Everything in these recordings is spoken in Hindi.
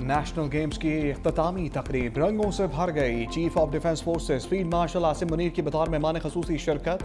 नेशनल गेम्स की इख्तितामी तकरीब रंगों से भर गई। Chief of defence forces field marshal Asim Munir की बतौर मेहमान खसूसी शिरकत।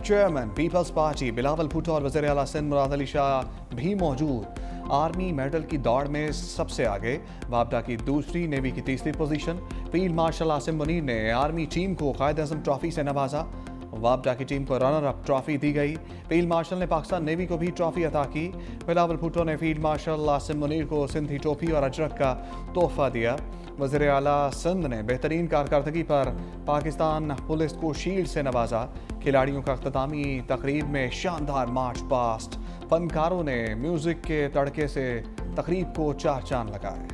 Chairman peoples party Bilawal Bhutto और वज़ीर आला सिंध मुराद अली शाह भी मौजूद। आर्मी मेडल की दौड़ में सबसे आगे, वापडा की दूसरी, नेवी की तीसरी position. Field marshal Asim Munir ने आर्मी टीम को कायद-ए-आज़म ट्रॉफी से नवाजा। वापडा की टीम को रनर अप ट्रॉफी दी गई। फील्ड मार्शल ने पाकिस्तान नेवी को भी ट्रॉफी अता की। बिलावल भुट्टो ने फील्ड मार्शल आसिम मुनीर को सिंधी टोपी और अजरक का तोहफा दिया। वज़ीर आला सिंध ने बेहतरीन कारकर्दगी पर पाकिस्तान पुलिस को शील्ड से नवाजा। खिलाड़ियों का इख्तितामी तकरीब में शानदार मार्च पास्ट। फनकारों ने म्यूजिक के तड़के से तकरीब को चार चांद लगाए।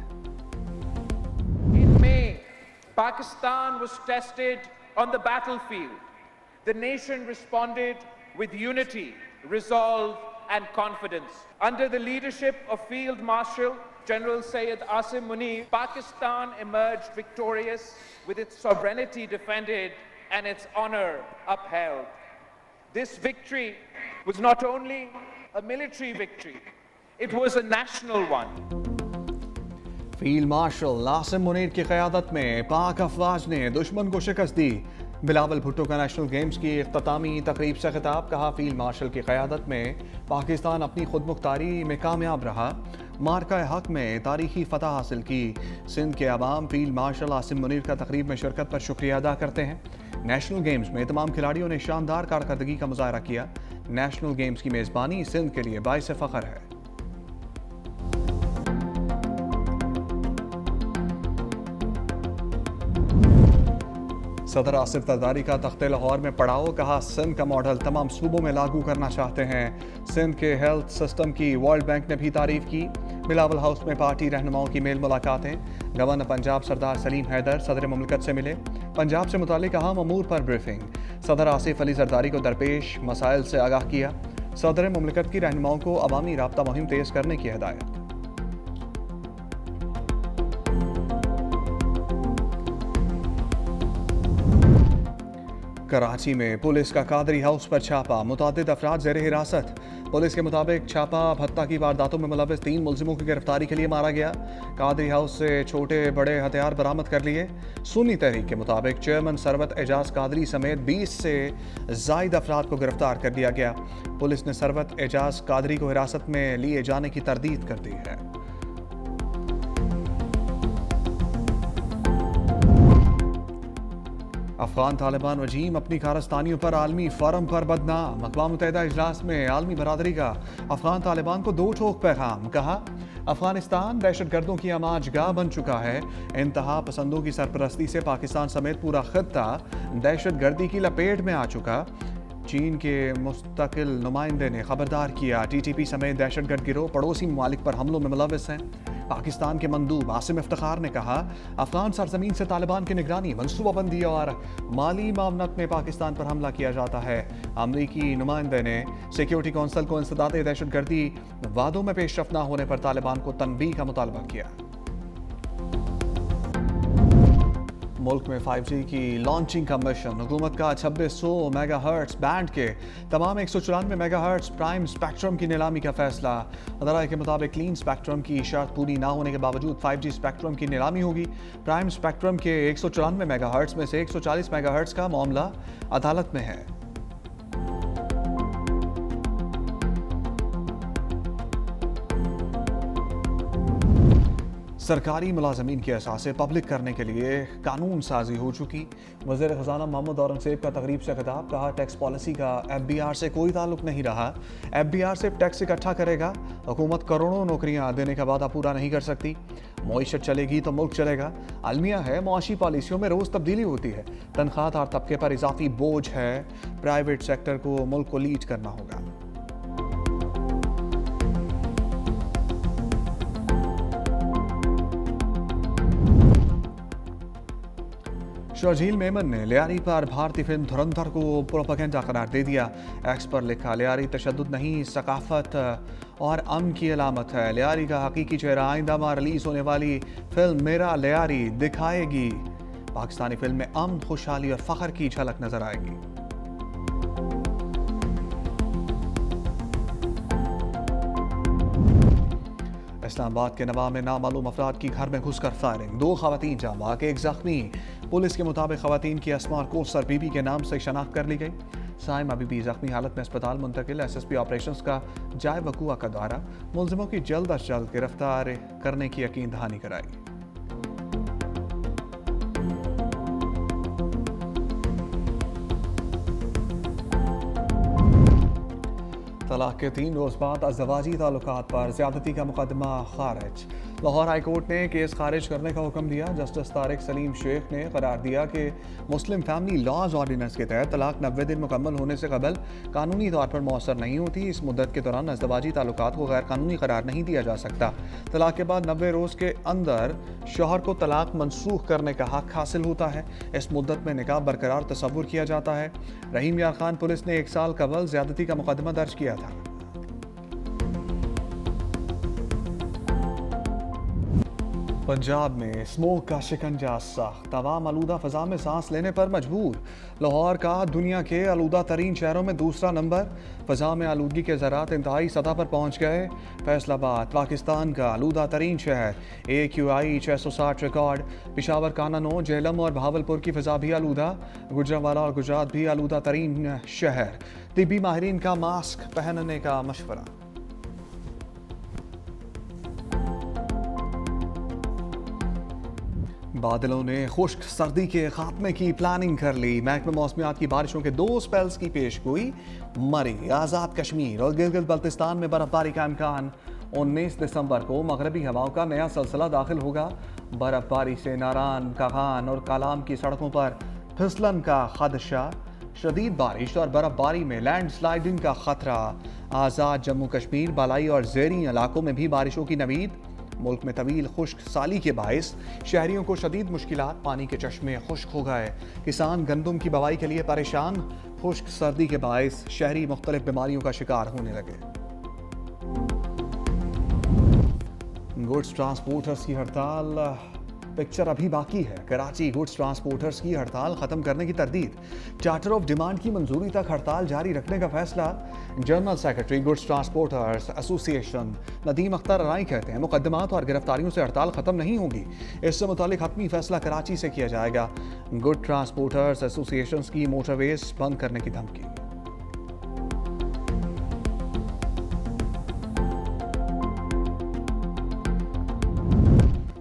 In May, Pakistan was tested on the battlefield. The nation responded with unity, resolve and confidence. Under the leadership of Field Marshal General Syed Asim Munir, Pakistan emerged victorious with its sovereignty defended and its honor upheld. This victory was not only a military victory, it was a national one. Field marshal Asim Munir की क़यादत में पाक अफवाज ने दुश्मन को शिकस्त दी। बिलावल भुट्टो का नेशनल गेम्स की इख्तितामी तकरीब से खिताब। कहा, फील्ड मार्शल की क़यादत में पाकिस्तान अपनी खुद मुख्तारी में कामयाब रहा। मार्का हक में तारीखी फतह हासिल की। सिंध के अवाम फील्ड मार्शल आसिम मुनीर का तकरीब में शिरकत पर शुक्रिया अदा करते हैं। नेशनल गेम्स में तमाम खिलाड़ियों ने शानदार कारकर्दगी का मुजाहरा किया। नेशनल गेम्स की मेज़बानी सिंध के लिए बाइस फ़ख्र है। सदर आसिफ जरदारी का तख्ते लाहौर में पड़ाव। कहा, सिंध का मॉडल तमाम सूबों में लागू करना चाहते हैं। सिंध के हेल्थ सिस्टम की वर्ल्ड बैंक ने भी तारीफ की। बिलावल हाउस में पार्टी रहनुमाओं की मेल मुलाकातें। गवर्नर पंजाब सरदार सलीम हैदर सदर मुमलिकत से मिले। पंजाब से मुतालिक अहम अमूर पर ब्रीफिंग। सदर आसिफ अली जरदारी को दरपेश मसाइल से आगाह किया। सदर मुमलिकत की रहनुमाओं को अवामी राब्ता मुहिम तेज करने की हिदायत। कराची में पुलिस का कादरी हाउस पर छापा। मुतादिद अफराद ज़ेर हिरासत। पुलिस के मुताबिक छापा भत्ता की वारदातों में मुलविस 3 मुलजिमों की गिरफ्तारी के लिए मारा गया। कादरी हाउस से छोटे बड़े हथियार बरामद कर लिए। सुन्नी तहरीक के मुताबिक चेयरमैन सरवत एजाज कादरी समेत 20 से जायद अफराद को गिरफ्तार कर लिया गया। पुलिस ने सरवत एजाज कादरी को हिरासत में लिए जाने की तरदीद कर दी है। अफगान तालिबान रजीम अपनी कारस्तानियों पर आलमी फोरम पर बदनाम। अक़वाम मुत्तहिदा इजलास में आलमी बरादरी का अफगान तालिबान को 2 ठोक पैगाम। कहा, अफगानिस्तान दहशतगर्दों की आमाजगाह बन चुका है। इंतहा पसंदों की सरपरस्ती से पाकिस्तान समेत पूरा खित्ता दहशतगर्दी की लपेट में आ चुका। चीन के मुस्तकिल नुमाइंदे ने खबरदार किया, TTP समेत दहशतगर्द गिरोह पड़ोसी ममालिक पर हमलों में मुलविस हैं। पाकिस्तान के मंदूब आसिम इफ्तिखार ने कहा, अफगान सरजमीन से तालिबान की निगरानी, मनसूबाबंदी और माली मामनत में पाकिस्तान पर हमला किया जाता है। अमरीकी नुमाइंदे ने सिक्योरिटी कौंसिल को इंसदाद दहशतगर्दी वादों में पेशरफ न होने पर तालिबान को तनबीह का मुतालबा किया। मुल्क में 5G की लॉन्चिंग का मिशन। हुकूमत का 2600 मेगाहर्ट्ज बैंड के तमाम 194 मेगाहर्ट्ज प्राइम स्पेक्ट्रम की नीलामी का फैसला। अदारा के मुताबिक क्लीन स्पेक्ट्रम की शर्त पूरी ना होने के बावजूद 5G स्पेक्ट्रम की नीलामी होगी। प्राइम स्पेक्ट्रम के 194 मेगाहर्ट्ज में से 140 मेगाहर्ट्ज का मामला अदालत में है। सरकारी मुलाजमीन के असासे पब्लिक करने के लिए कानून साजी हो चुकी। वज़ीर ख़ज़ाना मोहम्मद औरंगज़ेब का तकरीब से खिताब। कहा, टैक्स पॉलिसी का FBR से कोई ताल्लुक नहीं रहा। FBR सिर्फ टैक्स इकट्ठा करेगा। हुकूमत करोड़ों नौकरियां देने का वादा पूरा नहीं कर सकती। मईशत चलेगी तो मुल्क चलेगा। अलमिया है, मुआशी पॉलिसियों में रोज़ तब्दीली होती है। तनख्वाहदार तबके पर इजाफी बोझ है। प्राइवेट सेक्टर को मुल्क को लीड करना होगा। शर्जील मेमन ने लियारी पर भारतीय फिल्म धुरंधर को प्रोपेगेंडा करार दे दिया। एक्स पर लिखा, लियारी तशद्दुद नहीं, सकाफत और अमन की अलामत है। लियारी का हकीकी चेहरा आइंदा माह रिलीज होने वाली फिल्म मेरा लियारी दिखाएगी। पाकिस्तानी फिल्म में अमन, खुशहाली और फख्र की झलक नजर आएगी। इस्लामाबाद के नवा में नामालूम अफराद की घर में घुसकर फायरिंग, 2 खवातीन जाँ बहक, 1 जख्मी। पुलिस के मुताबिक खवातीन की असमा कोसर बीबी के नाम से शनाख्त कर ली गई। साइमा बीबी जख्मी हालत में अस्पताल मुंतकिल। SSP ऑपरेशंस का जाए वकूआ का दौरा, मुलजिमों की जल्द अज जल्द गिरफ्तार करने की यकीन दहानी कराई। तलाक के 3 रोज बाद अज़दवाजी ताल्लुकात पर ज़्यादती का मुकदमा खारिज। लाहौर हाई कोर्ट ने केस खारिज करने का हुक्म दिया। जस्टिस तारिक सलीम शेख ने करार दिया कि मुस्लिम फैमिली लॉज ऑर्डिनेंस के तहत तलाक 90 दिन मुकम्मल होने से कबल कानूनी तौर पर मौसर नहीं होती। इस मुद्दत के दौरान अज़दवाजी ताल्लुकात को गैर कानूनी करार नहीं दिया जा सकता। तलाक के बाद 90 रोज़ के अंदर शौहर को तलाक मनसूख करने का हक हासिल होता है। इस मुद्दत में निकाह बरकरार तसव्वुर किया जाता है। रहीम यार खान पुलिस ने 1 साल कबल ज़्यादती का मुकदमा दर्ज किया था। पंजाब में स्मोक का शिकंजा सख्त, तवाम आलूदा फ़ज़ा में सांस लेने पर मजबूर। लाहौर का दुनिया के आलूदा तरीन शहरों में दूसरा नंबर। फ़ज़ा में आलूदगी के ज़रात इंतहाई सतह पर पहुँच गए। फैसलाबाद पाकिस्तान का आलूदा तरीन शहर, AQI 660 रिकॉर्ड। पिशावर, काननो, जेहलम और भावलपुर की फ़ज़ा भी आलूदा। गुजरांवाला और गुजरात भी आलूदा तरीन शहर। तिब्बी माहिरीन का मास्क पहनने का मशवरा। बादलों ने खुश्क सर्दी के खात्मे की प्लानिंग कर ली। महकमा मौसमियात की बारिशों के 2 स्पेल्स की पेशगोई। मरी, आज़ाद कश्मीर और गिलगित बल्तिस्तान में बर्फबारी का इम्कान। 19 दिसंबर को मगरबी हवाओं का नया सिलसिला दाखिल होगा। बर्फबारी से नारान, कागान और कालाम की सड़कों पर फिसलन का खदशा। शदीद बारिश और बर्फबारी में लैंडस्लाइडिंग का खतरा। आज़ाद जम्मू कश्मीर, बालाई और ज़ेरी इलाकों में भी बारिशों की नवीद। मुल्क में तवील खुश्क साली के बायस शहरियों को शदीद मुश्किलात, पानी के चश्मे खुश्क हो गए। किसान गंदम की बवाई के लिए परेशान। खुश्क सर्दी के बायस शहरी मुख्तलिफ बीमारियों का शिकार होने लगे। गुड्स ट्रांसपोर्टर्स की हड़ताल, पिक्चर अभी बाकी है। कराची गुड्स ट्रांसपोर्टर्स की हड़ताल खत्म करने की तरदीद। चार्टर ऑफ डिमांड की मंजूरी तक हड़ताल जारी रखने का फैसला। General secretary goods transporters association Nadeem Akhtar Rai कहते हैं मुकदमात और गिरफ्तारियों से हड़ताल खत्म नहीं होगी। इससे मुतालिक हतमी फैसला कराची से किया जाएगा। गुड ट्रांसपोर्टर्स एसोसिएशन की मोटरवेज बंद करने की धमकी।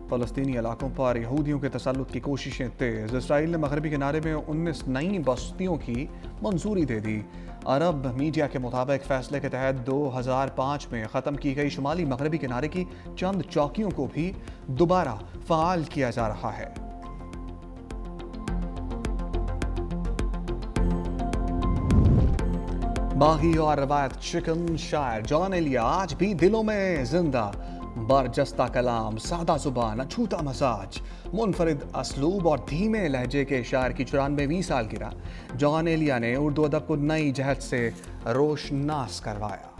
फ़लस्तीनी इलाकों पर यहूदियों के तसल्लुत की कोशिशें तेज़। इसराइल ने मगरबी किनारे में 19 नई बस्तियों की मंजूरी दे दी। अरब मीडिया के मुताबिक फैसले के तहत 2005 में ख़त्म की गई शुमाली मगरबी किनारे की चंद चौकियों को भी दोबारा फ़ाल किया जा रहा है। बागी और रवायत चिकन शायर जॉन एलिया आज भी दिलों में जिंदा। बरजस्ता कलाम, सादा जुबान, अछूता मजाज, मुनफरिद असलूब और धीमे लहजे के शायर की 94वीं सालगिरह जॉन एलिया ने उर्दू अदब को नई जहत से रोशनास करवाया।